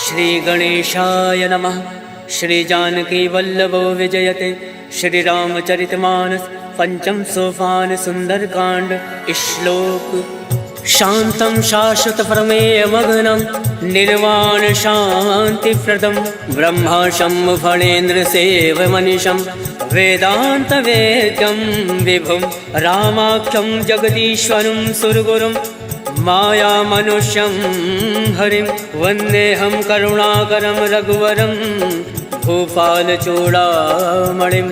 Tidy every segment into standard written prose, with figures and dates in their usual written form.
श्री गणेशाय नमः। श्री जानकी वल्लभो विजयते। श्री रामचरितमानस पंचम सोपान सुंदरकांड। श्लोक। शांतं शाश्वत प्रमेय मग्नं निर्वाण शांति प्रदम ब्रह्माशं फणेन्द्र सेव मनीषं वेदांत वेद्यं विभुं रामाख्यं जगदीश्वरं सुरगुरुं माया मनुष्यं हरिं वन्देऽहं करुणाकरं रघुवरं भूपाल चूड़ामणिं।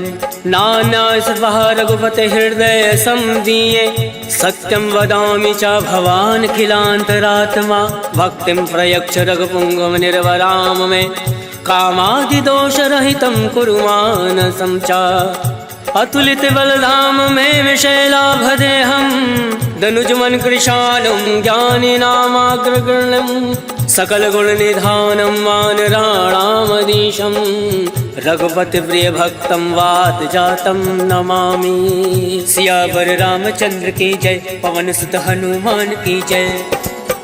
नान्यासर्वः रघुपते हृदय संदीये सत्यं वदामि च भवान् खिलान्तरात्मा भक्तिं प्रयच्छ रघुपुङ्गव निर्वराम मे कामादिदोषरहितं कुरु मानसं च। अतुलित बलधाम में विशैलाभदेहं दनुजमन कृशालं ज्ञानिनामाग्रगण्यं सकल गुण निधानं वानराणामधीशं रघुपति प्रिय भक्तं वात जातं नमामि। सियावर रामचंद्र की जय। पवन सुत हनुमान की जय।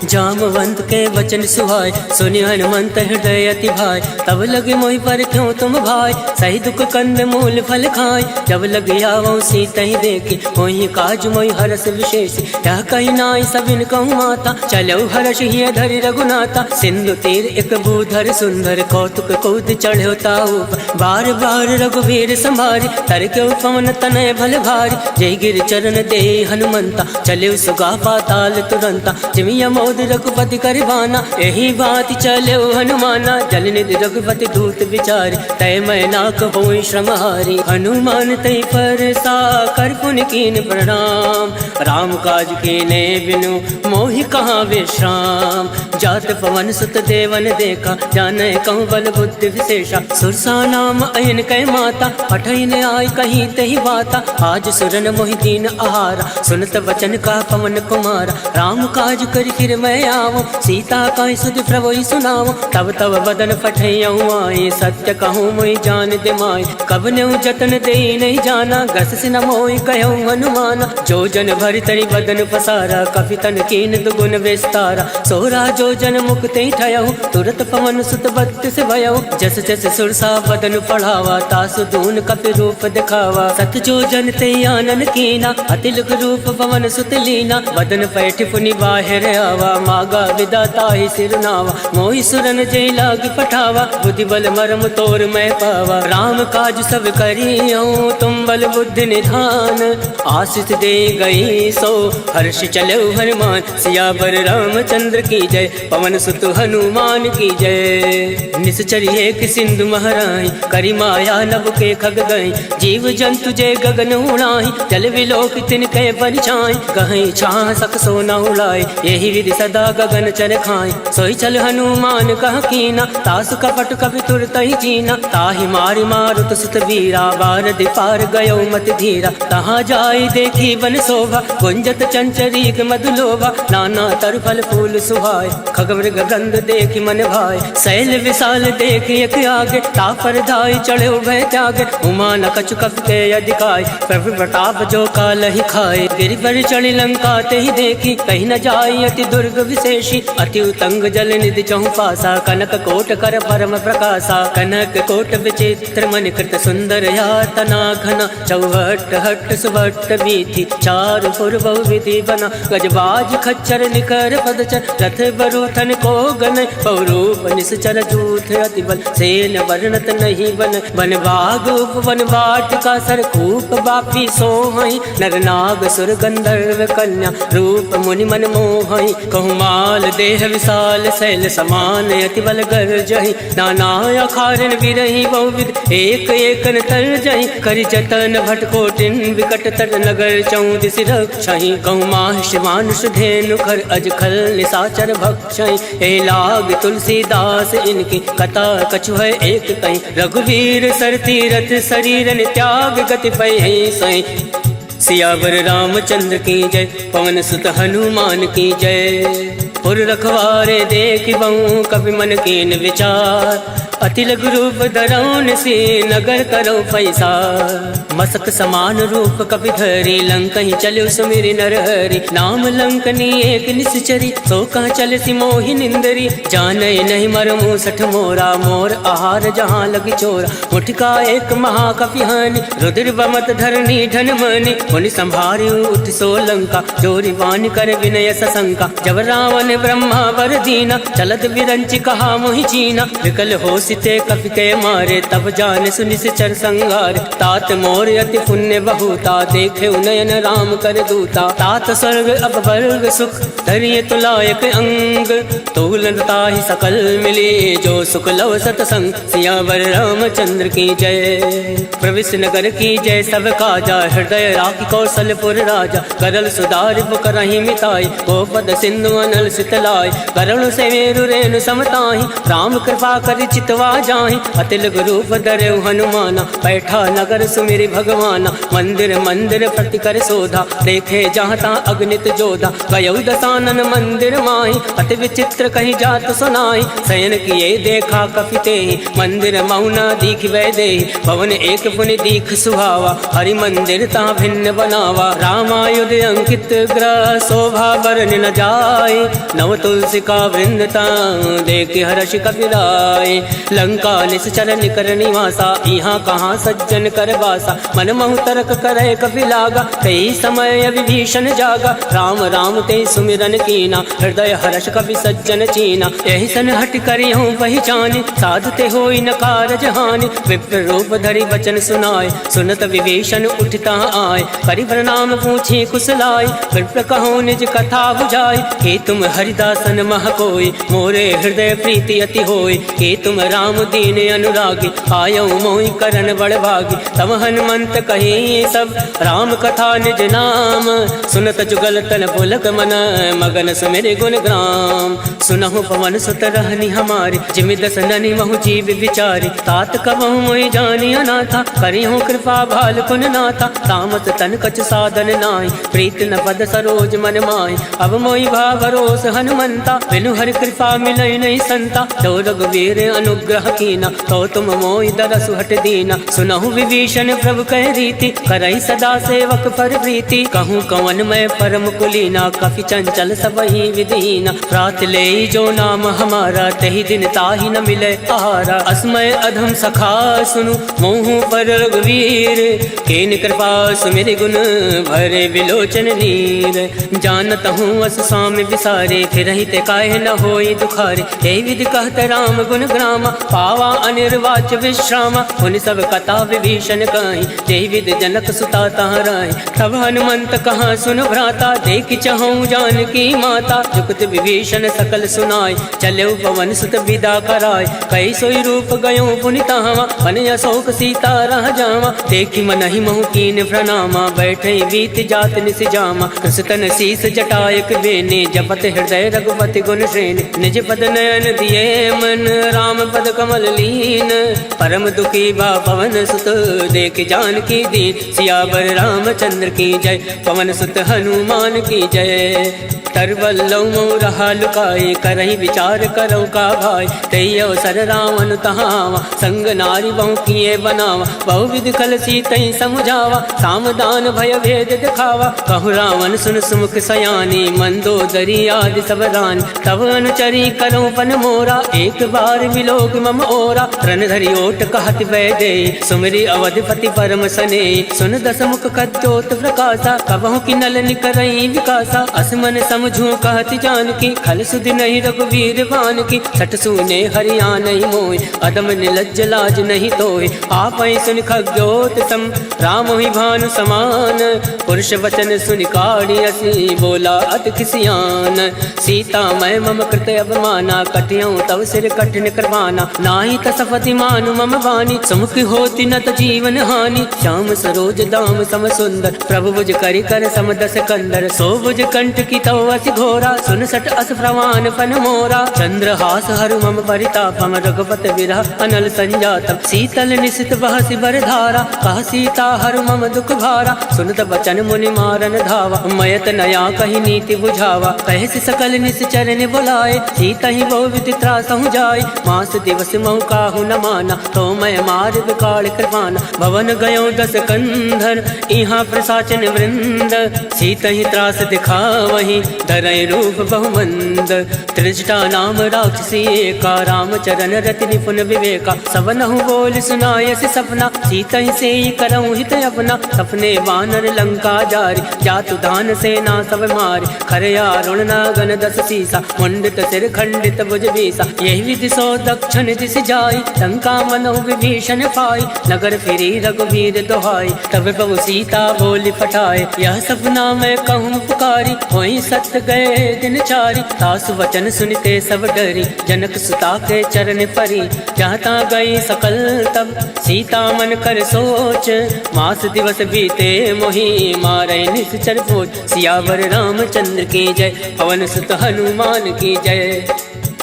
जामवंत के वचन सुहाय सुनि हनुमंत हृदय अति भाई। तब लगे मोहि पर क्यों तुम भाई सही दुख कंद मूल फल खाय। जब लगे आवो सीता ही देखी मोहि काज मोहि हरस विशेष। यह कही नाई सबिन कहूँ माता चलो हर्ष ही धरि रघुनाथा। सिंधु तीर एक भूधर सुंदर कौतुक कूद चढ़ो ताऊ बार बार रघुवीर संभारी तर क्यों पवन तनय भल भारी। जय गिर चरण दे हनुमंता चले सुगा पाताल तुरंता। जिमिया मोद रघुपति करबाना यही बात चले हनुमाना। जल निधि रघुपति दूत विचार तय मैं नाक होई श्रमहारी। हनुमान तय पर सा कर पुन कीन प्रणाम राम काज कीने बिनु मोहि कहाँ विश्राम। जात पवन सुत देवन देखा जाने कहूँ बल बुद्धि विशेषा। सुरसा नाम अयन कै माता पठन आय कहीं तही बाता। आज सुरन मोहि दीन आहारा सुनत वचन का पवन कुमारा। राम काज कर फिर मैं आवो सीता का सुध प्रभु सुनाओ। तब तब बदन फटैयऊँ आए सत्य कहूँ मोहि जान दे माय। कब न्यू जतन दे नहीं जाना गस से न मोहि कहूँ हनुमाना। जो जन भरि तरि बदन पसारा कपि तन कीन दुगुन विस्तारा। सोरा जो जन मुक्ति ठयऊ तुरत पवन सुत बत्तीस भयऊ। जस जस सुरसा बदन पढ़ावा तासु दून कपि रूप दिखावा। सत जो जन ते आनन कीना अतिलक रूप पवन सुत लीना। बदन पैठ पुनि बाहिर आवा मागा विदाता ही सिरनावा। मोहि सुरन जय लाग पठावा बुद्धि बल मरम तोर मैं पावा। राम काज सब करियऊँ तुम बल बुद्धि निधान। आशीष दे गई सो हर्ष चलो हनुमान। सियावर रामचंद्र की जय। पवन सुत हनुमान की जय। निश्चर एक सिंधु महराई करी माया नभ के खग गई। जीव जंतु जय गगन उड़ाई जल विलोक तिनके परिछाई। गहई छाह सक सोना उड़ाई यही विधि सदा गगन चर खाई। सोई चल हनुमान कह कीना तासु कपट कपि तुरत ही जीना। ताहि मारि मारुत सुत वीरा बार दिपार गयो मत धीरा। तहाँ जाई देखी वन शोभा गुंजत चंचरीक मधुलोभा। नाना तर फल फूल सुहाय खगमृग गंध देखी मन भाई। शैल विशाल देखी एक आगे तापर धाई चढ़े भय त्यागे। उमा न कछु कप के अधिकाय प्रभु प्रताप जो काल ही खाए। गिरि पर चढ़ी लंका ते ही देखी कहीं न जाई अति दुर्ग विशेषी। अति उतंग जल निधि चहु पासा कनक कोट कर परम प्रकाशा। कनक कोट विचित्र मन कृत सुंदर यातना घना। चौहट हट सुभट बीथी चारु पुर बहु विधि बना। गजबाज खच्चर निकर पदचर रथ बरूथन को गन। पौरूप निश्चर जूथ अति बल सेन वर्णत नहीं बन। वन बाग उपवन वाटिका सरकूप बापी सोहई। नर नाग सुर गंधर्व कन्या रूप मुनि मन मोहई। कहूँ माल देह विशाल शैल समान अति बल गर्जहि। नाना अखारन विरहि बहुविध एक एकन तर जहि। करि जतन भटकोटिन विकट तर नगर चौदिस रक्षहि। कहूँ माहिष मानुष धेनु खर अज खल निशाचर भक्षहि। ए लाग तुलसीदास इनकी कथा कछु है एक कहीं। रघुवीर सर तीरथ शरीरन त्याग गति पै सही। सियावर रामचंद्र की जय। पवन सुत हनुमान की जय। पुर रखवारे देख बहु कवि मन कीन विचार। अति लघु रूप धरौन से नगर करो पैसा। मसक समान रूप कपि धरी लंकहि चलो सुमिरि नरहरि। नाम लंकनी एक निश्चरी सो कह चल सी मोहि निंदरी। जाने नहीं मर मूसठ मोरा मोर आहार जहाँ लगी चोरा। मुठका एक महाकपि हानि रुद्र बमत धरनी धन मनि। मुनि संभारी उठ सो लंका जोरी वान कर विनय सशंका। जब रावण ब्रह्मा वर दीना चलत विरंच कहा मोहि चीना। विकल हो सिते कपि के मारे तब जान सुनि चर संगार। तात मोर अति पुण्य बहुता देखे नयन राम कर दूता। तात स्वर्ग अब वर्ग सुख धरिय तुलायक अंग। तूलता ही सकल मिले जो सुख लव सतसंग। सियावर रामचंद्र की जय प्रविश नगर की जय सब काजा। हृदय राखी कौशलपुर राजा करल सुधार करही मिताई। गोपद सिंधु अनल सितलाई करुण से मेरु रेणु समताही। राम कृपा कर चितवा जाहि अतिल रूप धरे हनुमाना। बैठा नगर सुमिरि भगवाना मंदिर मंदिर प्रति कर शोधा। देखे जहाँ तहाँ अग्नित जोधा गयौ दसानन मंदिर माही। अति विचित्र कहीं जात सुनाई शयन किए देखा कपिते। मंदिर मौना दीख वै दे भवन एक पुनि दीख सुहावा। हरि मंदिर ता भिन्न बनावा रामायुध अंकित ग्रह। शोभा बरन न जाए नव तुलसी का वृंदता देख हर्ष कपिराय। लंका निश्चर निकर निवासा यहाँ कहाँ सज्जन कर बासा। मन महु तर्क करे कपि लागा कई समय विभीषण जागा। राम राम ते सुमिरन कीना हृदय हर्ष कपि सज्जन चीना। यही सन हट करी हूँ पहचानी साधु ते होई न कारज हानि। विप्र रूप धरि वचन सुनाए सुनत विभीषण उठता आए। करि प्रणाम पूछी कुशलाय विप्र कहो निज कथा बुझाई। हे तुम हरिदासन मह कोई मोरे हृदय प्रीति अति होई। हे तुम राम दीन अनुरागी आयो मोहि करन बड़ भागी। तब हनुमंत कही सब राम कथा निज नाम। सुनत जुगल तन पुलक मन मगन सुमिरि गुण ग्राम। सुनहु पवन सुत रहनी हमारी जिमि दस ननि महु जीव विचारी। तात कबहु मोहि जानी अनाथा करिहु कृपा भाल कुन नाथा। तामस तन कछ साधन नाहि प्रीत न पद सरोज मन माहि। अब मोहि भा भरोस हनुमंता बिनु हरि कृपा मिलै नहीं संता। तो रघुवीर अनुग्रह कीना तो तुम मोहि दरसु हट दीना। सुनहु विभीषण प्रभु कह रीति करई सदा सेवक पर प्रीति। कहूँ कवन मैं परम कुलीना कपि चंचल सबहि विदीना। रात ले जो नाम हमारा तही दिन ताहि न मिले आहारा। अस्मय अधम सखा सुनु मोहु पर रघुवीर। केन कृपा सुमिरि गुण भरे विलोचन नीर। जानत हूँ अस स्वामी विसारे फिर ते काहे न होई दुखारे। यही विधि कहत राम गुण ग्रामा पावा अनिर्वाच विश्रामा। उन सब कथा विभीषण कहीं यही विधि जनक सुता तहाँ रही। तब हनुमंत कहाँ सुन भ्राता देख चहु जानकी माता। जुगत विभीषण सकल सुनाय चले पवन सुत विदा कराय। कई सोई रूप गयो पुनि तहाँ मन अशोक सीता रह जावा। देखी मन ही महु कीन प्रणामा बैठे बीत जात निस जामा। कृष्ण शीस जटायक बेने जपत हृदय रघुपति गुण श्रेणी। निज पद नयन दिए मन राम पद कमल लीन। परम दुखी बा पवन सुत देख जानकी दीन। सियावर रामचंद्र की जय पवन सुत हनुमान की जय। तरवल्लौ रहा लुकाए करही विचार करो का भाई। तई अवसर रावण तहावा संग नारी बहु किए बनावा। बहु विधि कल सीतई समुझावा सामदान भय भेद दिखावा। कहु रावण सुन सुमुख सयानी मंदोदरी आदि सब रानी। तब अनुचरी करो पन मोरा एक बार विलोक मम ओरा। रण धरि ओट कहत वै दे सुमिरि अवधिपति परम सने। सुन दस मुख कद्योत प्रकाशा कबहु की नल निकरई विकासा। असमन समझू कहत जानकी खल सुधि नहीं रघुवीर बान की। सट सुने हरिया नहीं मोय अदम निलज्ज लाज नहीं तोय। आप सुन खग्योत सम राम ही भानु समान। पुरुष वचन सुन काढ़ी असी बोला अति खिसियान। सीता मैं मम कृत अवमाना कटियों तव सिर कठिन करवाना। नाही तसपति मानु मम वाणी सुमुख होती न त जीवन हानि। श्याम सरोज दाम सम सुंदर प्रभु बुझ करि कर समदस कंदर। सो बुझ कंठ की तो असी घोरा, सुन सट अस प्रवान फन मोरा। चंद्रहास हरु मम परितापम, रघुपति विरह अनल संजातम। शीतल निशित बहसि बर धारा, कह सीता हरु मम दुख भारा। सुनत बचन मुनि मारन धावा, मयत नया कही नीति बुझावा। कहसि सकल निश्चर ने बुलाए, सीता ही बहु विधि त्रासहु जाय। मास दिवस महु काहू न माना, तो मैं मार विकाल कृपाना। भवन गयो 10 कंधर, इहाँ प्रसाचन वृंद। सीता ही त्रास दिखावही, धरय रूप बहुमंद। त्रिजटा नाम राक्षसी एका, रामचरण रति निपुण विवेका। सबनहु बोल सुनायसि सपना, सीता ही से करऊँ हित अपना। सपने वानर लंका जारी, जातु दान सेना सब मारी। खरया रुण नागन 10 सीसा, मुंडित सिर खंडित भुज बीसा। यही विधि सो दक्षिण दिश जाई, लंका मनो विभीषण पाई। नगर फिरी रघुवीर दोहाई, तब प्रभु सीता बोली पठाए। यह सपना मैं कहूँ पुकारी, वही सत्य गए दिन चारी। सासु वचन सुनते सब डरी, जनक सुता के चरण परी। जहाँ ता गई सकल तब, सीता मन कर सोच। मास दिवस बीते मोही, मारे निश्चर भोज। सियावर रामचंद्र की जय, पवन सुत हनुमान की जय।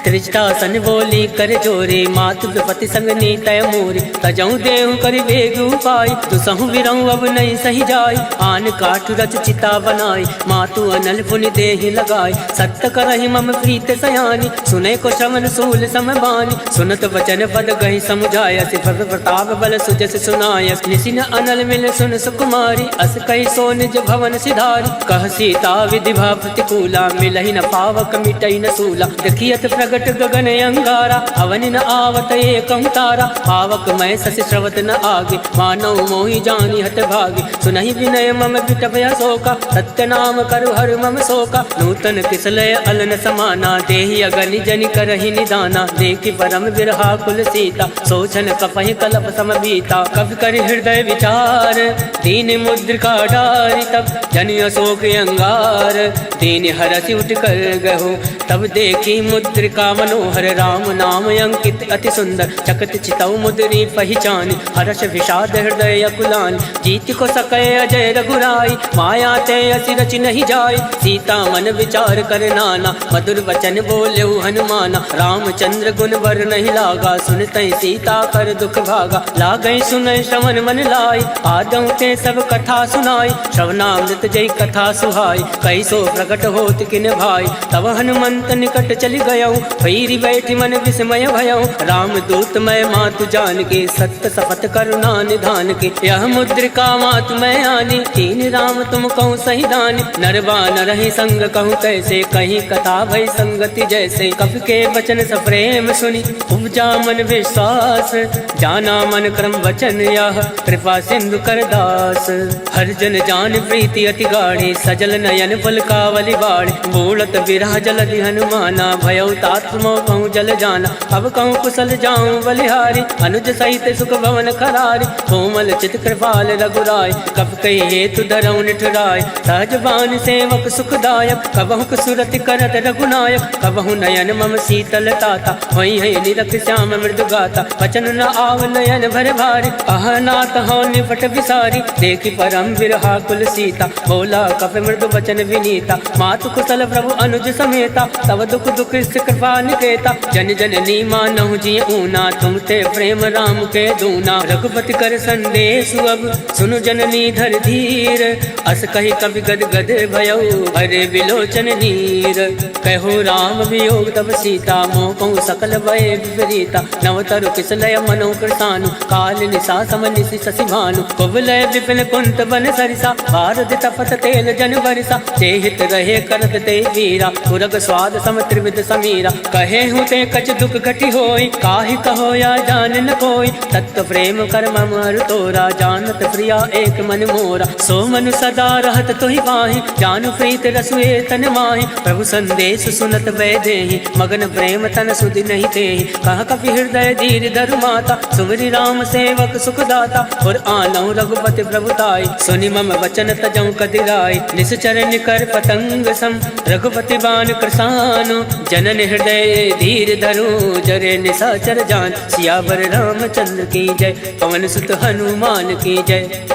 त्रिजटा सन बोली कर जोरे, मातु विपति संग नीतय मोरे। तजऊ देहु कर वेग उपाय, दुसहु विरहु अब नहीं सही जाय। आन काठ रच चिता बनाई, मातु अनल पुनि देहि लगाई। सत्य करहि मम प्रीत सयानी, सुने को श्रवण सूल समबानी। सुनत वचन पद गहि समुझाय, सिफर प्रताप बल सुजस सुनाय। निसिन अनल मिल सुन सुकुमारी, अस कहि सो निज भवन सिधारी। कह सीता विधि भा प्रतिकूला, मिलहि न पावक मिटई न सूला। देखियत प्रगट गगन अंगारा, अवनि न आवत एकं तारा। पावक मैं शशि श्रवत न आगे, मानव मोहि जानी हत भागे। सुनहि विनय मम विटपय शोका, सत्य नाम करु हर मम शोका। नूतन किसलय अलन समाना, देहि अगनि जनि करहि निदाना। देखि परम विरहा कुल सीता, सोचन कपहि कलप समबीता। कवि कर हृदय विचार, दीन मुद्रिका डारि। तब जनि अशोक अंगार, दीन हरसि उठ कर गहो। तब देखी मुद्रिका मनोहर, राम नाम अंकित अति सुंदर। चकत चितऊ मुद्री पहचानी, हर्ष विषाद हृदय अकुलानी। जीत को सकै अजय रघुराई, माया ते असि रचि नहीं जाय। सीता मन विचार कर नाना, मधुर वचन बोलेउ हनुमाना। रामचंद्र गुण वर नहीं लागा, सुनतै सीता कर दुख भागा। लागै सुनय श्रवण मन लाई, आदौ ते सब कथा सुनाई। श्रवणामृत जय कथा सुहाई, कैसो प्रकट होत किन भाई। तब हनुमंत निकट चली गयऊ, भैरी बैठी मन विस्मय भयऊ। राम दूत मैं मातु जान के, सत्य शपथ करुणा निधान के। यह मुद्रिका मातु मैं आनी, तीन राम तुम कहूँ सही दानी। नरवा न रही संग कहूँ कैसे, कहीं कथा भई संगति जैसे। कवि के वचन सप्रेम सुनी, उपजा मन विश्वास। जाना मन क्रम वचन यह, कृपा सिंधु कर दास। हर जन जान प्रीति अति गाढ़ी, सजल नयन पलकावली बाढ़। बूढ़त विरह जलधि हनुमाना, भयउ तात मोह कहूँ जल जाना। अब कहूँ कुशल जाऊँ बलिहारी, अनुज सहित सुख भवन खरारी। कोमल चित कृपाल रघुराय, कब कही हेतु धरऊ निठुराय। सहज बान सेवक सुखदायक, कबहु सुरति करत रघुनायक। कबहु नयन मम शीतल ताता, वही है निरख श्याम मृदु गाता। वचन न आव नयन भर भारी, अहनाथ हो निपट विसारी। देखी परम विरहा कुल सीता, बोला कप मृदु वचन विनीता। मातु कुशल प्रभु अनुज समेता, तब दुख दुख कृपा निकेता। जन जननी मानहु जी ऊना, तुम ते प्रेम राम के दूना। रघुपति कर संदेश अब, सुनु जननी धर धीर। अस कही कवि गद गद भयऊ, भरे विलोचन नीर। कहो राम वियोग तब सीता, मोह कहूँ सकल भय विपरीता। नवतरु किसलय मनो कृतानु, काल निशा सम निशि शशि भानु। कुबलय विपिन कुंत बन सरिसा, भारत तपत तेल जन बरिसा। जेहित रहे करत ते वीरा, पुरग स्वाद सम त्रिविध समीरा। कहे हूँ ते कछ दुख घटी होई, काहि कहो या जान न कोई। तत्व प्रेम कर मम अरु तोरा, जानत प्रिया एक मन मोरा। सो मनु सदा रहत तोहि पाहि, जानु प्रीत रसुए तन माहि। प्रभु संदेश सुनत वै देहि, मगन प्रेम तन सुधि नहीं तेहि। कह कपि हृदय धीर धरु माता, सुमरि राम सेवक सुखदाता। और आनहु रघुपति प्रभुताई, सुनि मम वचन तजौ कदिराई। निश्चर निकर पतंग सम, रघुपति बान कृसानु। जनन हृदय धीर धरु, जरे निशाचर जान। सियावर रामचंद्र की जय, पवन सुत हनुमान की जय।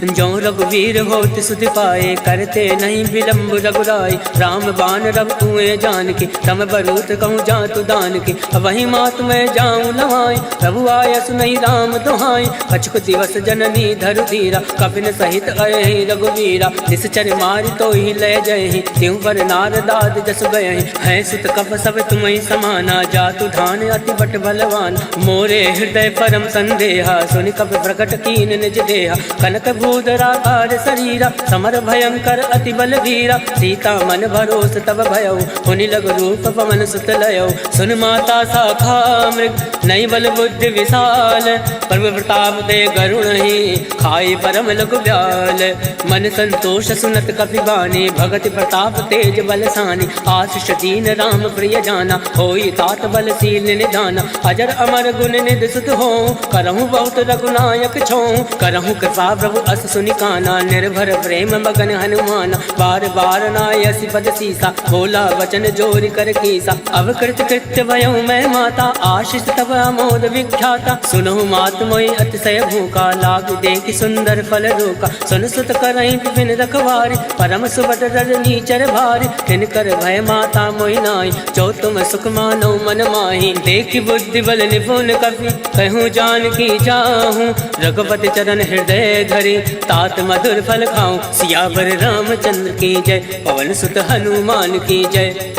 जो रघुवीर होत सुधि पाए, करते नहीं विलम्ब रघुराई। राम बाण रब कुएं जान के, तम बरूत कहूँ जातु दान के। वही मात मैं जाऊँ लवाई, प्रभु आय सुनई राम दुहाई। कछुक दिवस जननी धरु धीरा, कपिन सहित अहि रघुवीरा। निश्चर मारि तो ही लय जय, त्यों पर नारदाद जस गए। है सुत कप सब तुम्हें समाना, जातु धान अति बट बलवान। मोरे हृदय परम संदेहा, सुनि कपि प्रकट कीन निज देहा। कनक भूधराकार शरीरा, समर भयंकर अति बल वीरा। सीता मन भरोस तब भयो, पुनि लग रूप पवन सुत लयो। सुन माता शाखा मृग, नई बल बुद्धि विशाल। प्रभु प्रताप दे गरुण ही, खाई परम लघु ब्याल। मन संतोष सुनत कपि बानी, भगति प्रताप तेज बलसानी। आशीष दीन राम प्रिय जाना, होई तात बलशील निधाना। अजर अमर गुण निधि सुत हो, करहूँ बहुत रघुनायक छो। करहूँ कृपा प्रभु अस सुनि काना, निर्भर प्रेम मगन हनुमाना। बार बार नायसि पद सीसा, बोला वचन जोरि कर कीसा। अब कृत कृत्य भयउ मैं माता, आशीष तब अमोद विख्याता। सुनहु मात मोहि अतिशय भूखा, लाग देखि सुंदर फल रोका। सुन सुत करहि विपिन रखवारी, परम सुबत रजनी चर भारी। तिनकर भय माता मोहि नाई, जो तुम सुख मानो मन माही। देखि बुद्धि बल निपुण कपि, कहूँ जानकी जाहूँ। रघुपति चरण हृदय धरि, तात मधुर फल खाऊं। सियावर रामचंद्र की जय, पवन सुत हनुमान की जय।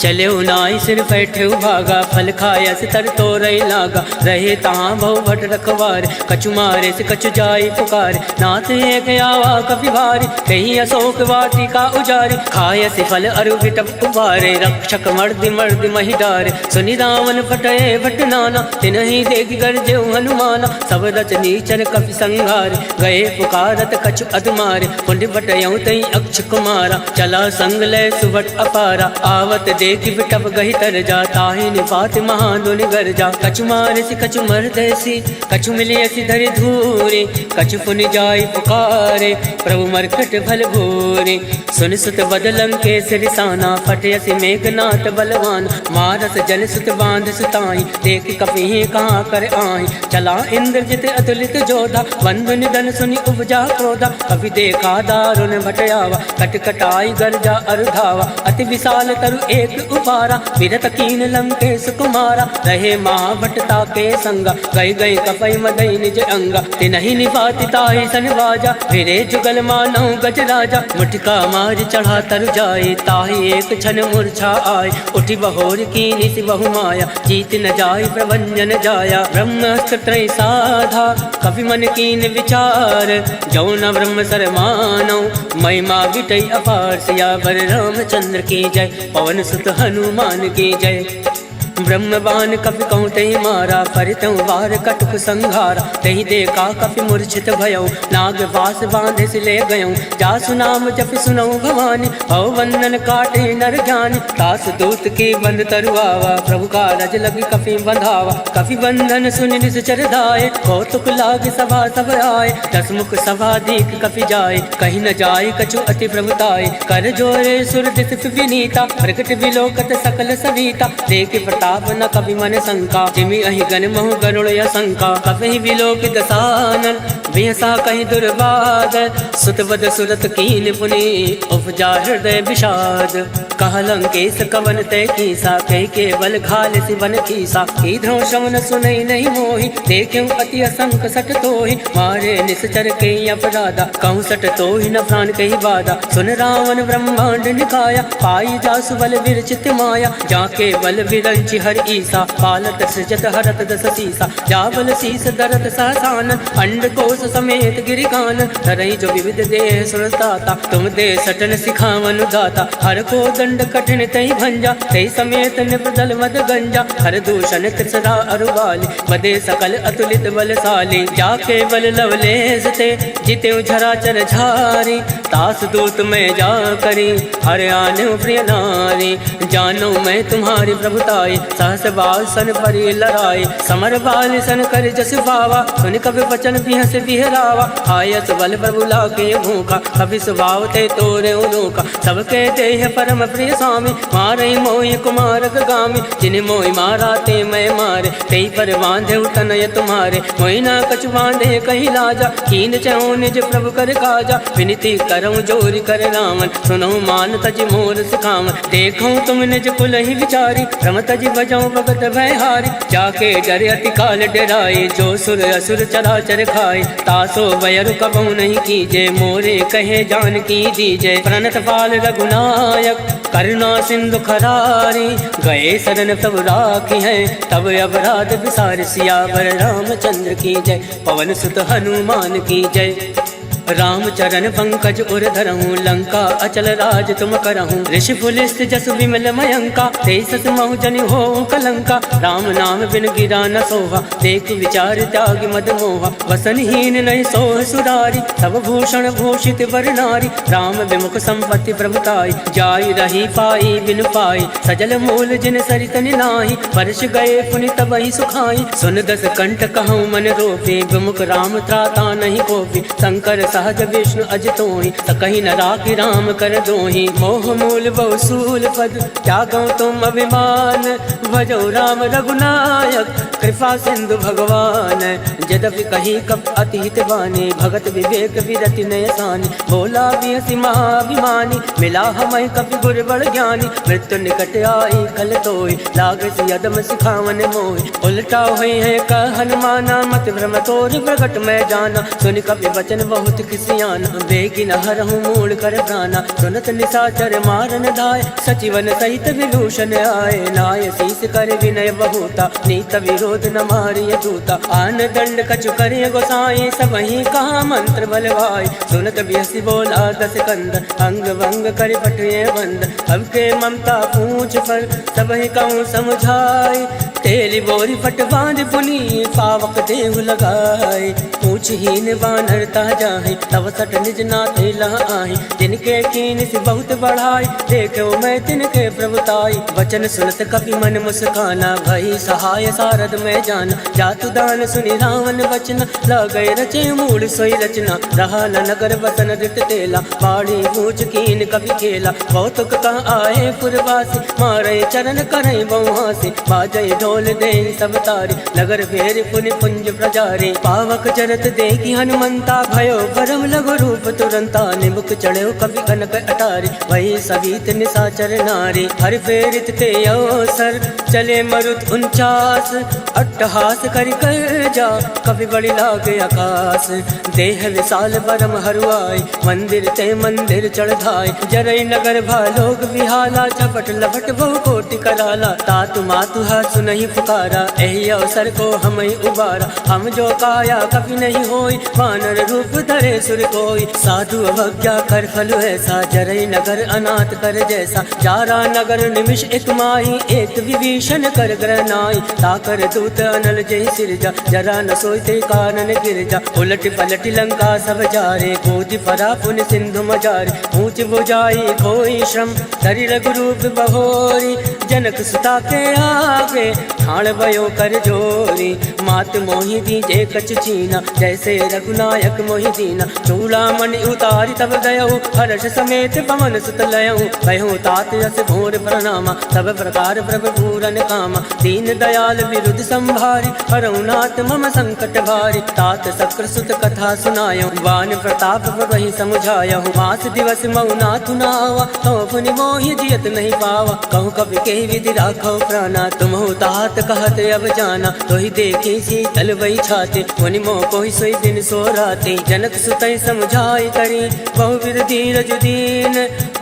चले नाई सिर बैठे भागा, फल खाया से तर तो रही लागा। रहे तहाँ बहु भट रखवार, कछु मारे से कछु जाई पुकार। नाथ एक आवा कपि भारी, कहीं अशोक वाटिका उजारे। खाय से फल अरु विटप उबारे, रक्षक मर्दि मर्दि महि डारे। सुनि रावण फटये भट नाना, तिनहि देखि गर्जे हनुमाना। सब रचनी चर कपि संघारे, गए पुकारत कछु अधमारे। पुण्य बटयऊ तई अक्ष कुमारा, चला संग लय सुभट अपारा। आवत देखि बिटप गहि तर जा, ताहि निपात महादुनि गर जा। कछु मारे से कछु मरदेसी, कछु मिलियसि धरि धूरे। कछु पुनि जाई पुकारे, प्रभु मरकट भल भूरे। सुन सुत बदलं के सिरसाना, फटयसि मेघनाथ बलवान। मारस जन सुत बांध सुताई, देखि कपि कहाँ कर आही। चला इंद्रजित अतुलित जोधा, बंधु निधन सुनि उपजा क्रोधा। कपि देखा दारुण भटयावा, कटकटाई गर्जा अरुधावा। अति विशाल तरु एक उपारा, विरत कीन लंकेश कुमारा। रहे महाभटता के संगा, गई गई कपई मदई निज अंगा। तिनहि निपाति ताहि सन बाजा, फिरे जुगल मानव गज राजा। मुठिका मार चढ़ा तर जाए, ताहि एक क्षण मूर्छा आए। उठि बहोर कीनि सि बहु माया, जीत न जाय प्रभंजन जाया। ब्रह्मास्त्र त्रय साधा, कपि मन कीन विचार। जौ न ब्रह्म सर मानौ, महिमा विटई अपार। सियावर रामचंद्र की जय, पवन सुत हनुमान की जय। ब्रह्म बाण कपि कहूँ तहि मारा, परितौ वार कटुक संघारा। तहि देखा कपि मूर्छित भयउ, नाग वास बांधे से ले गयऊ। जासु नाम जपि सुनऊ भवानी, भव बंधन काटे नर ज्ञानी। तास दूत की बंद तरुआवा, प्रभु का रज लगी कपि बंधावा। कपि बंधन सुनि निश्चर धाये, कौतुक लाग सभा सब आए। दस मुख सभा दीख कपि जाए, कहीं न जाय कछु अति प्रभुताय। कर जोरे सुर दिस विनीता, प्रकट विलोकत सकल सविता। देख प्रताप न कपि मन शंका, जिमि अहि गण महु गरुड़ असंका। कपि विलोक दसानन, बिहसा कहीं दुर्बाद। सुत बद सुरत कीन पुनि, उपजा हृदय विषाद। कह लंकेश कवन तय कीसा, कह केवल घाल सिवन कीसा। कीधो श्रवण सुनई नहीं मोहि, देख्यौ अति असंक सट तोहि। मारे निश्चर के अपराधा, कहूँ सट तोहि न प्राण कही बाधा। सुन रावण ब्रह्मांड निकाया, पाई जासु बल विरचित माया। जाके बल विरंचि हर ईसा, पालत सृजत हरत दस सीसा। जाबल शीस दरत सहसान, अंड कोश समेत गिरिकान। धरई जो विविध देह सुरताता, तुम दे सटन सिखावन दाता। हर को दंड कठिन तई भंजा, तई समेत निपदल मद गंजा। हर दूषण त्रिसरा अरुबाली, बदे सकल अतुलित बलशाली। जाके बल लवलेस ते, जिते झराचर झारी। तास दूत में जा करी, हर आने प्रिय नारी। जानो मैं तुम्हारी प्रभुताई, सहस बाल सन परि लड़ाई। समर बाल सन कर जस पावा, सुन कभी बचन बिहस बिहरावा। आयस बल प्रभु लाके भूखा, कभी स्वभाव ते तोरे उनोका। सबके देह परम प्रिय स्वामी, मारई मोहि कुमार गामी, जिन मोहि मारा ते मैं मारे, तेई पर बांधे तनय तुम्हारे, मोहि न कछु बांधे कही लाजा, कीन चहु निज प्रभु कर काजा, विनती करऊं जोरि कर रामन, सुनहु मान तज मोर सिखावन, देखूं तुम निज कुल ही विचारी, रम तज बजाऊं भगत भय हारी, जाके डरे अति काल डराए, जो सुर असुर चराचर खाए, तासो वयरु कबहु नहीं कीजे, मोरे कहे जान की दीजे, प्रणत पाल रघुनायक करुणा सिंधु खरारी, गए शरण तब राखी है, तब अपराध विसार, सियावर रामचंद्र की जय, पवन सुत हनुमान की जय। राम चरण पंकज उर धरहूँ, लंका अचल राज तुम करहूँ, ऋषि पुलिस जस विमल मयंका, तेसस महु जनि हो कलंका, राम नाम बिन गिरा न सोहा, देख विचार त्याग मद मोहा, वसनहीन नहीं सोह सुरारी, सब भूषण भूषित वर नारी, राम विमुख संपत्ति प्रभुताई, जाय रही पाई बिन पाई, सजल मूल जिन सरित निनाहि, वर्ष गए पुनि तबहि सुखाई, सुन दस कंठ कहूँ मन रोपे, विमुख राम त्राता नहीं कोपी, शंकर सहज विष्णु अजतोहि, सकहि न राखि राम कर दोहि, मोह मूल बहु सूल पद, त्यागौ तुम अभिमान, भजौ राम रघुनायक, कृपा सिंधु भगवान, यद्यपि कही कप अति हित बानी, भगत विवेक विरति नय सानी, बोला बिहसि महाभिमानी, मिला हमहि कपि गुर बड़ ज्ञानी, मृत्यु निकट आई खल तोहि, लागस यदम सिखावन मोहि, उलटा हुई है कह हनुमाना, मत भ्रम तोर प्रगट मैं जाना, सुनि कपि वचन बहुत किसियाना, बेगी न हरहूँ मूल कर प्राणा, सुनत निशाचर मारन धाय, सचिवन सहित विभूषण आए, नाय शीस कर विनय बहुता, नीत विरोध न मारिय दूता, आन दंड कछु करे गोसाई, सबहि कहा मंत्र बलवाई, सुनत बिहसि बोला दस कंद, अंग भंग कर पटिए बंद, अब के ममता पूछ पर सबहि कहूँ समझाई, तेली बोरी पट बांध पुनी, पावक देहु लगाए, पूछहीन बानर जाहि, तब सट निज नाथ लह आहि, जिनके कीन से बहुत बढ़ाई, देखो मैं तिनके प्रभुताई, वचन सुनत कपि मन मुस्काना, भई सहाय सारद में जाना, जातु दान सुनि रावण वचन, लगै रचे मूल सोई रचना, रहा न नगर बसन रित तेला, बाड़ी पूछ कीन कपि खेला, कौतुक कह आए पुरवासी, मारे चरण करई बहुहासी, बाजय ढोल दे सब तारी, नगर फेर पुनि पुंज प्रजारी, पावक चरत देखी हनुमंता, भयो परम लघु रूप तुरंता, निमुख चढ़ो कवि कनक अटारी, वही सवित निशाचर नारी, हर प्रेरित ते अवसर, चले मरुत 49, अट्टहास करि कर जा, कवि बड़ी लागे आकाश, देह विशाल परम हरुआई, मंदिर ते मंदिर चढ़ धाय, जरई नगर भालोक विहाला, झपट लपट बहु कोटि कराला, तातु मातु सुनहि पुकारा, एहि अवसर को हमहि उबारा, हम जो काया कभी नहीं होई, वानर रूप धरे सुर कोई, साधु अवज्ञा कर फल ऐसा, जरई नगर अनाथ कर जैसा, जारा नगर निमिष एक माही, एक विभीषण कर ग्रह नाई, ताकर दूत अनल जय सिरजा, जरा न सोते कानन गिरजा, उलट पलट लंका सब जारे, कूद परा पुन सिंधु मजारे, ऊंच बुझाई कोई श्रम, धरि रघुरूप बहोरी, जनक सुता के आगे, ठाण भयो कर जोरी, मात मोहि दीजे कछ चीना, जैसे रघुनायक मोहि दीना, चूड़ामणि उतारी तब गयऊ, हर्ष समेत पवन सुत लयऊ, कहो तात यस घोर प्रणामा, सब प्रकार प्रभु पूरन कामा, दीन दयाल विरुद्ध संभारी, हरऊ नाथ मम संकट भारी, तात शक्र सुत कथा सुनायो, वान प्रताप वही समझायो, मास दिवस मऊ नाथु नावा, कहो पुनि मोहि जियत नहीं पावा, कहूँ कवि के विधि राखो प्राणा, तुम हो तात कहत अब जाना, तो ही देखे शीतल वही छाते, मुनि मोह कोई सोई दिन सो राते, जनक सुतई समझाई करी, बहुविध धीरज दीन,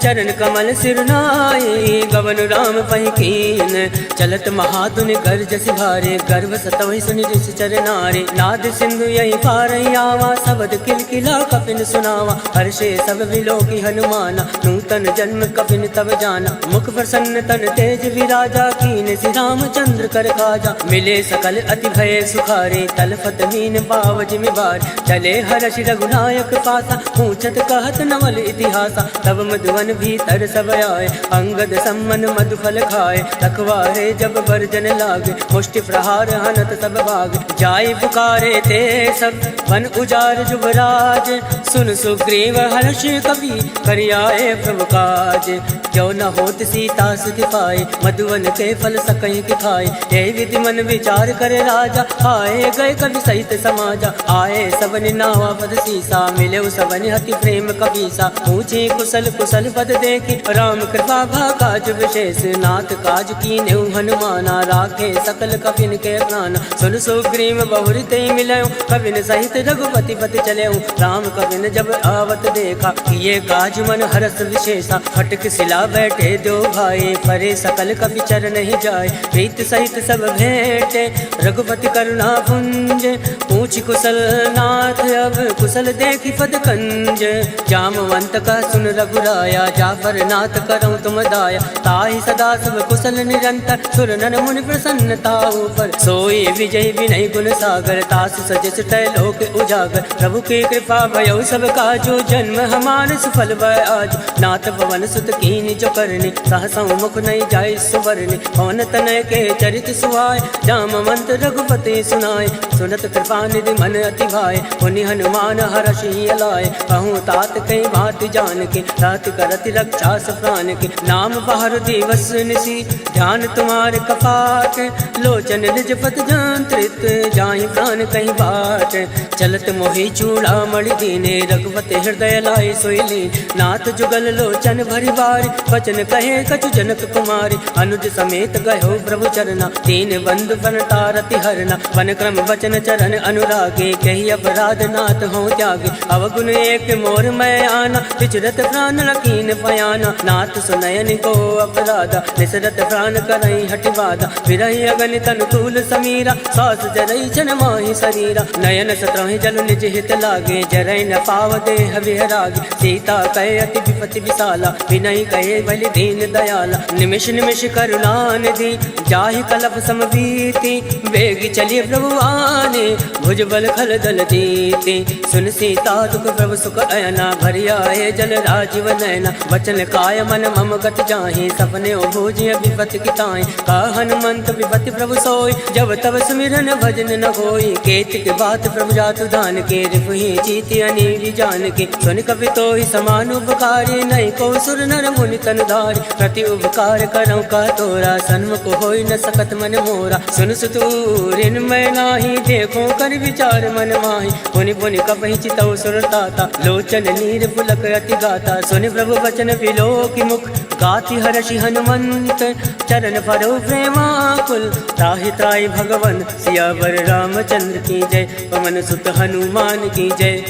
चरण कमल सिर नाई, गवन राम पहि कीन, चलत महाधुनि गर्ज सिभारे, गर्भ सतवहि सुनि ऋषि चर नारे, नाद सिंधु यही पारई आवा, शब्द किलकिला कपिन सुनावा, हर्षे सब विलोकी हनुमाना, नूतन जन्म कपिन तब जाना, मुख प्रसन्न तन तेज विराजा, कीन श्री रामचंद्र कर काजा, मिले सकल अति भय सुखारे, तलफत मीन पाव जिमिबार, चले हर्षि रघुनायक पासा, पूछत कहत नवल इतिहासा, तब मधुवन हनुमान भीतर सब आए, अंगद सम्मन मधुफल खाए, रखवारे जब बरजन लागे, मुष्टि प्रहार हनत सब भाग, जाय पुकारे ते सब वन उजार जुबराज, सुन सुग्रीव हर्ष कवि करियाए प्रभु काज, क्यों न होत सीता सुखि पाए, मधुवन के फल सकहीं कि खाए, हे विधि मन विचार करे राजा, आए गए कवि सहित समाजा, आए सबनि नावा पद सीसा, मिले सबनि हति प्रेम कबीसा, पूछे कुशल कुशल पद देखी, राम कृपा भा काज विशेष, नाथ काज कीन्हु हनुमाना, राखे सकल कपिन के प्राण, सुन सुग्रीव बहुरि ते मिलयो, कपिन सहित रघुपति पति चलयो, राम कपिन जब आवत देखा, किए काज मन हरस विशेषा, फटक सिला बैठे दो भाई, परे सकल कपि चरण ही जाए, प्रीत सहित सब भेंटे, रघुपति करुणा पुंज, पूछ कुशल नाथ अब कुशल देखी पद कंज, जामवंत का सुन रघुराया, जाफर नाथ करऊं तुम दाया, ताहि सदा सब कुशल निरंतर, सुर नर मुनि प्रसन्नता ऊपर, सोई विजय विनय गुण सागर, तास सजस तय लोक उजागर, प्रभु की कृपा भयो सब काजो, जन्म हमार सुफल भय आज, नाथ पवन सुत कीनि जो करनी, सहसा मुख नहीं जाय सुवरनी, पवन तनय के चरित सुहाय, जामवंत रघुपति सुनाय, सुनत कृपा निधि मन अति भाय, पुनि हनुमान हरषि अलाय, कहूँ तात कई बात जान के, रात करति रक्षा प्राण के, नाम पहर दिवस निसी, ध्यान तुम्हारे कपाट, लोचन निज पत जंत्रित, जाहि प्राण कहीं बाट, चलत मोहि चूड़ा मणि दीने, रघुपति हृदय लाए सोइली, नाथ जुगल लोचन भरि बारी, वचन कहे कछु जनक कुमारी, अनुज समेत गयो प्रभु चरना, तीन बंधु बन तारति हरना, वन क्रम वचन चरण अनुरागे, कही अपराध नाथ हो त्यागे, अवगुण एक मोर मैं आना, विचरत प्राण लकीन पयाना, नाथ सुनयन को अपराधा, निसरत प्राण करई हटि बाधा, विरहि अगन तनुकूल समीरा, सास जरई छन माहि शरीरा, नयन सत्रहि जल निज हित लागे, जरई न पाव देह विहरागे, सीता कहे अति विपति विशाला, विनय कहे बलि दीन दयाला, निमिष निमिष करुणा निधि, जाहि कलप समबीति, वेग चलिए प्रभु आने, भुज बल खल दल जीते, सुन सीता दुख प्रभु सुख अयना, भरि आए जल राजीव नयना, वचन काय मन मम गत जाहि, सपने भोजिय विपति किताय, का हनुमंत विपति प्रभु सोई, जब तब सुमिरन भजन न होई, केतिक बात प्रभु जातु दान के, रिपुहि जीति अनीवि जान के, सुन कपि तोहि समान उपकारी, नहीं को सुर नर मुनि तन धारी, प्रति उपकार करऊं का तोरा, सन्मुख होई न सकत मन मोरा, सुन सुतूरिन मैं नाही, देखो कर विचार मन माही, पुनि पुनि कपहि चितौ सुर ताता, लोचन नीर पुलक अति गाता, सुनि प्रभु वचन बिलो की मुख, गाति हर्षि हनुमंत, चरण परो प्रेमाकुल, त्राहि त्राहि भगवन सियावर रामचंद्र की जय, पवन सुत हनुमान की जय,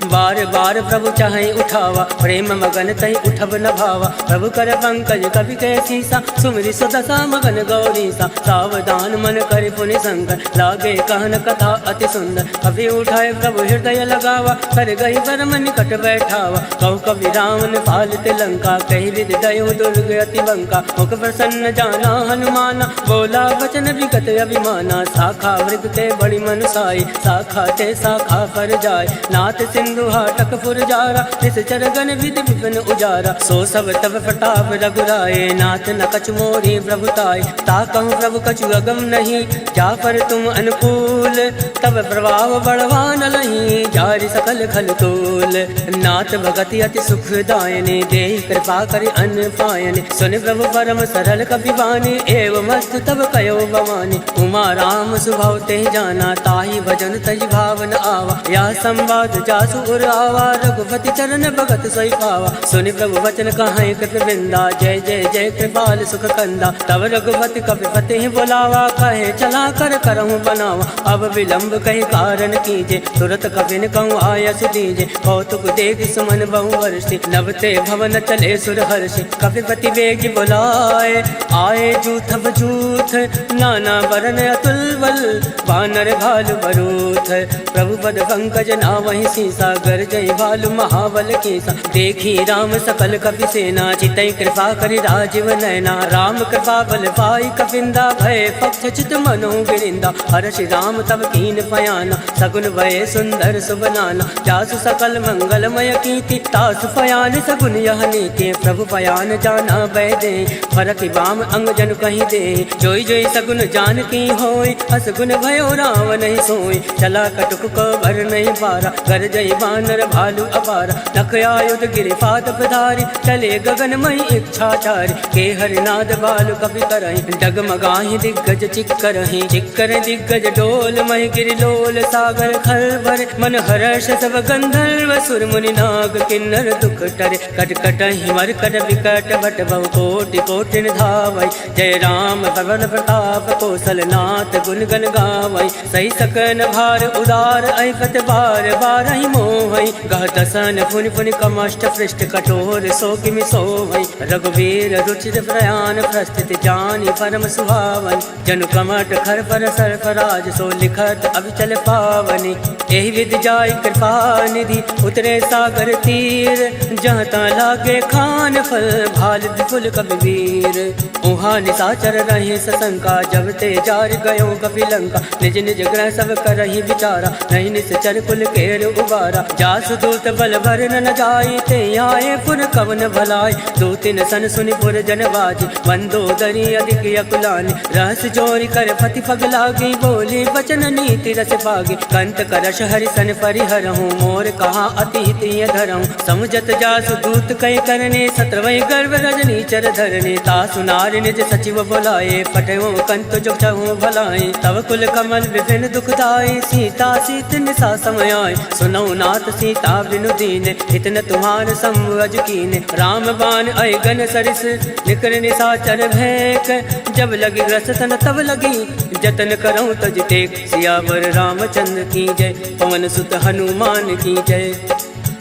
बार बार प्रभु चाहे उठावा, प्रेम मगन तहि उठब न भावा, प्रभु कर पंकज कवि के सीसा, सुमिरि सुदशा मगन गौरीसा, सावधान मन कर पुनि शंकर, लागे कहन कथा अति सुंदर, कवि उठाए प्रभु हृदय लगावा, कर गई परम निकट बैठावा, कहु कवि रावण पालित लंका, कही विधि दयो दुर्ग अति बंका, मुख प्रसन्न जाना हनुमाना, बोला वचन विगत अभिमाना, शाखा वृग के बड़ी मनुसाई, शाखा ते शाखा पर जाय, नाथ सिंधु हाटक पुरजारा, इस चरगन विधि विपिन उजारा, सो सब तब प्रताप रघुराए, नाथ न कछु मोरी प्रभुताय, ताकहु प्रभु कछु अगम नहीं, जापर तुम अनुकूल, तब प्रभाव बढ़वान लही, जारि सकल खल तोल, नाथ भगति अति सुख दायने, देहि कृपा करि अन्न पायने, सुनि प्रभु परम सरल कपि बानी, एवं मस्त तब कयो भवानी, उमा राम सुभाव ते जाना, ताहि भजन तज भावन आवा, या संवाद जासु आवा, रघुपति चरण भगत सोई पावा, सुनि प्रभु वचन कहाई कृत वृंदा, जय जय जय कृपाल सुख कंदा, तब रघुपति कपि पति बुलावा, कहे चला कर करहूँ बनावा, अब विलंब कही कारण कीजे, तुरत कपिन कहूँ आयस दीजे, कौतुक देख सुमन बहु वर्षि, नभते भवन चले सुर हर्षि, कपिपति वेग बुलाए, आए जूथ बजूथ, नाना वरन अतुल बल, वानर भालु बरूथ, प्रभु पद पंकज नावहि सीसा, सागर जय भालु महाबल केसा। देखी राम सकल कपि सेना, चितई कृपा करि राजीव नैना। राम कृपा बल पाई कपिंदा, भय पक्ष चित मनो गिरिंदा। हर्षि राम तब कीन पयाना, सगुन भय सुंदर सुबनाना। जासु सकल मंगलमय कीर्ति, तासु पयान सगुन यह नीति। प्रभु पयान जाना बैदे, फरक बाम अंग जन कहीं दे। जोई जोई सगुन जान की होय, अस गुन भयो राम नहीं सोई। चला कटुक को भर नहीं पारा, कर जय बानर भालू अपारा। नख आयुध गिरि पाद पधारी, चले गगन मई इच्छाचारी। के हरिनाद बालु कपि करहि, डगमगाहि दिग्गज चिक्करहि। चिक्कर दिग्गज डोल महि गिरि लोल, सागर खल भरे मन हर्ष सब गंधर्व। सुर मुनि नाग किन्नर दुख टरे, कट कटहि मरकट विकट भट बहु कोटि कोटि धावै। जय राम पवन प्रताप, कौशल नाथ गुण गण गावै। सही सकन भार उदार, ऐपत बार बारहि मोहै। गह दसन पुनि पुनि कमष्ट पृष्ठ, कठोर सो किमि सोवै। रघुवीर रुचिर प्रयाण, प्रस्थित जानि परम सुहावन। जनु कमट खर पर सरफराज, सो लिखत अविचल पावनि। एहि विधि जाय कृपा निधि, उतरे सागर तीर। जहाँ ता लागे खान फल, भाल विपुल कबीर। उहाँ निशाचर रहे सशंका, जब ते जार गयो कपिलंका। निज निज ग्रह सब करहि विचारा, नहीं निश्चर कुल केर उबारा। जासु दूत बल भर न जाई, ते आए पुर कवन भलाई। दो तीन सन सुनि पुर जन बाजी, मंदोदरी अधिक अकुलानी। रहस जोरी कर पति पग लागी, बोली बचन नीति रस पागी। कंत करश हरि सन परिहरहूँ, मोर कहा अति हित धरहूँ। समुझत जासु दूत कई करने, सत्रवै गर्भ रजनी चर धरने। तासु नारि निज सचिव बुलाए, पठयो कंत जो चहु भलाए। तव कुल कमल विभिन्न दुखदाई, सीता सीत निशा समय आए। सुनौ नाथ सीता बिनु दीने, इतन तुम्हार संवज कीने। राम बाण अयगन सरिस, निकर निशाचर भैक। जब लगी रस तन तब लगी, जतन करऊँ तज टेक। सियावर रामचंद्र की जय, पवन सुत हनुमान की जय।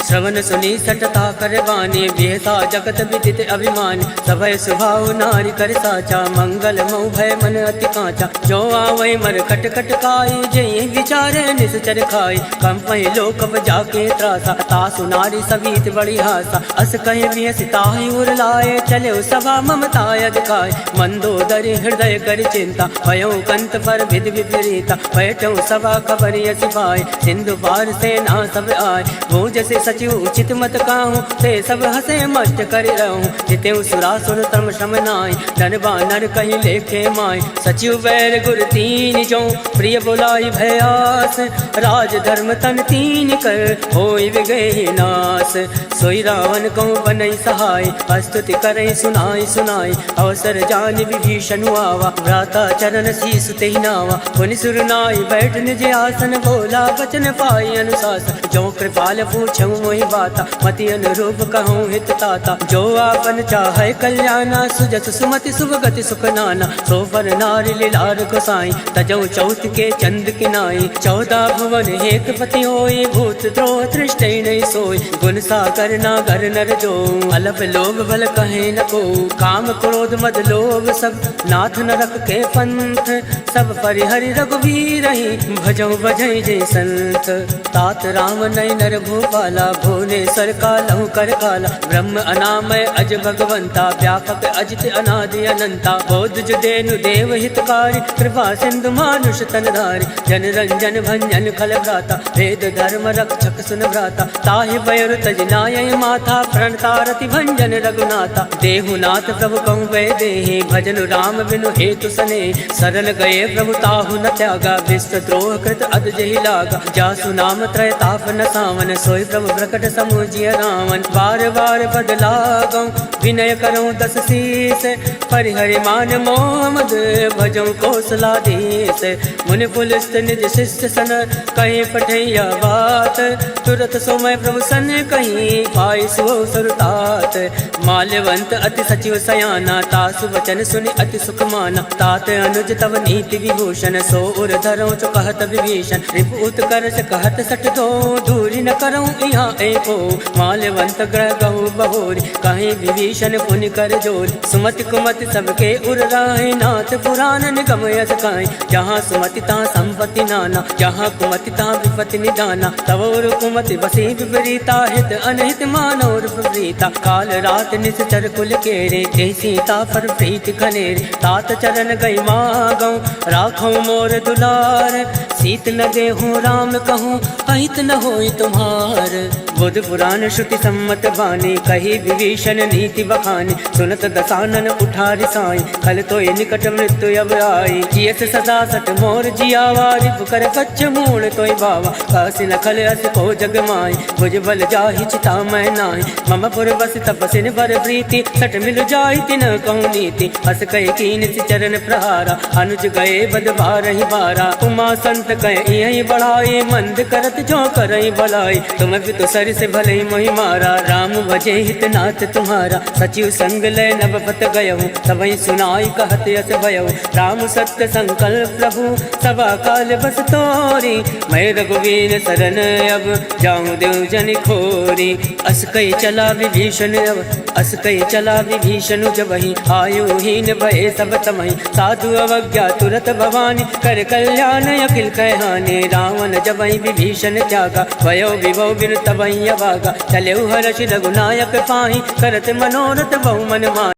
श्रवण सुनी सटता कर बानी, बेहसा जगत विदित अभिमानी। सभय सुभाव नारी कर साचा, मंगल मऊ भय मन अति कांचा। जो आवै मर कट कट काई, जय विचारे निश्चर खाई। कंपहि लोक जाके त्रासा, तासु नारी सभीत बड़ी हासा। अस कहे बियस ताहि उर लाए, चले सभा ममताय दिखाए। मंदोदरी हृदय कर चिंता, भयो कंत पर विधि विपरीता। बैठो सभा खबर यसी पाए, सिंधु पार सेना सब आए। वो जैसे सचिव उचित मत काहूँ, ते सब हसे मस्त कर रहूँ। जितेऊ सुरासुर तम श्रम नाय, धन बानर कहीं लेखे माय। सचिव बैर गुर तीन जो, प्रिय बुलाई भयास। राज धर्म तन तीन कर, होई विगहि नास। सोई रावण कहूँ बनई सहाय, स्तुति करई सुनाई सुनाई। अवसर जान विभीषण आवा, भ्राता चरण शीस तेहि नावा। पुनि सुर नाई बैठ निज आसन, बोला वचन पाई अनुशासन। जो कृपाल पूछऊँ मोहि बाता, मति अनुरूप कहूँ हित ताता। जो आपन चाहे कल्याणा, सुजस सुमति सुभगति सुख नाना। सो पर नारी लीलार गोसाई, तजऊ चौथ के चंद किनाई। 14 भुवन हेक पति होई, भूत द्रोह तृष्टै नहीं सोई। गुण सागर नागर नर जो, अलप लोभ बल कहे न को। काम क्रोध मद लोभ सब, नाथ नरक के पंथ। सब परिहरि रघुवीर ही, भजऊ बजई जय संत। तात राम नय नर भूपाला, भुवनेश्वर कालहु कर काला। ब्रह्म अनामय अज भगवंता, व्यापक अजित अनादि अनंता। बोध जुदेनु देव हितकारी, कृपा सिंधु मानुष तनधारी। जन रंजन भंजन खल भ्राता, वेद धर्म रक्षक सुन भ्राता। ताहि बयरु तज नाय माथा, प्रणतारति भंजन रघुनाथा। देहुनाथ प्रभु कहूँ वै देहि, भजन राम बिनु हेतु सने। सरल गए प्रभु ताहु न त्यागा, विश्व द्रोह कृत अद जहि लागा। जासु नाम त्रय ताप न सावन, सोई प्रभु प्रकट समुझिय रावण। बार बार बदला गौ, विनय करऊँ दस शीस। परिहरि मान मोह मद, भजऊँ कौशलाधीश। मुनि पुलिस निज शिष्य सन, कहीं पठैया बात। तुरत सोमय प्रभु सन कहीं, पाई सुओ सुरतात। माल्यवंत अति सचिव सयाना तासु वचन सुनि अति सुख माना। तात अनुज तव नीति विभूषण सो उर धरो चो कहत विभीषण। रिपु उत्कर्ष कहत सठ दो दूरी न करऊं यहाँ एको। माल्यवंत ग्रह गहु बहोरी कहीं विभीषण पुनि कर जोरी। सुमति कुमति सबके उर राहे नाथ पुराण निगम यस काई। जहाँ सुमति तहाँ संपत्ति नाना जहाँ कुमति तहाँ विपत्ति निदाना। तव उर कुमति बसी विपरीता हित अनहित मानव विपरीता। काल रात निश्चर कुल केरे ते सीता पर प्रीत खनेरे। तात चरण गई मागऊं राखऊं मोर दुलार। सीत न देहूं राम कहूँ अहित न होई तुम्हार। बुध पुराण श्रुति सम्मत बानी कही विभीषण नीति बखानी। सुनत दसानन उठारी साई कल तो निकट मृत्यु अब आई। जियस सदा सट मोर जियावा रिपु कर कच्छ मूल तोय बावा। कासी न खल अस को जग माई भुज बल जाहि चिता मैं नाही। मम पुर बस तपसिन बर प्रीति सट मिल जाहि तिन कहूँ नीति। हस कह कीन चरण प्रहारा अनुज गए बद बारहि बारा। उमा संत कह यही बढ़ाई मंद करत जो करई भलाई। तुम भी तो सर से भले मोहि मारा राम भजे हित नाथ तुम्हारा। सचिव संग लय नवपत गयहु सबई सुनाई कहत यस भयहु। राम सत्य संकल्प प्रभु सभा काल बस तोरी। मैं रघुवीर शरण अब जाऊं देव जन खोरी। अस कई चला विभीषण अब अस कई चला विभीषण जब ही आयु हीन भय सब तमहि। साधु अवज्ञा तुरत भवानी कर कल्याण अखिल कहहानि। रावण जब ही विभीषण त्यागा भयो विभव बिन तब अभागा। चले हर्ष रघुनायक पाहि करत मनोरथ बहु मन माहि।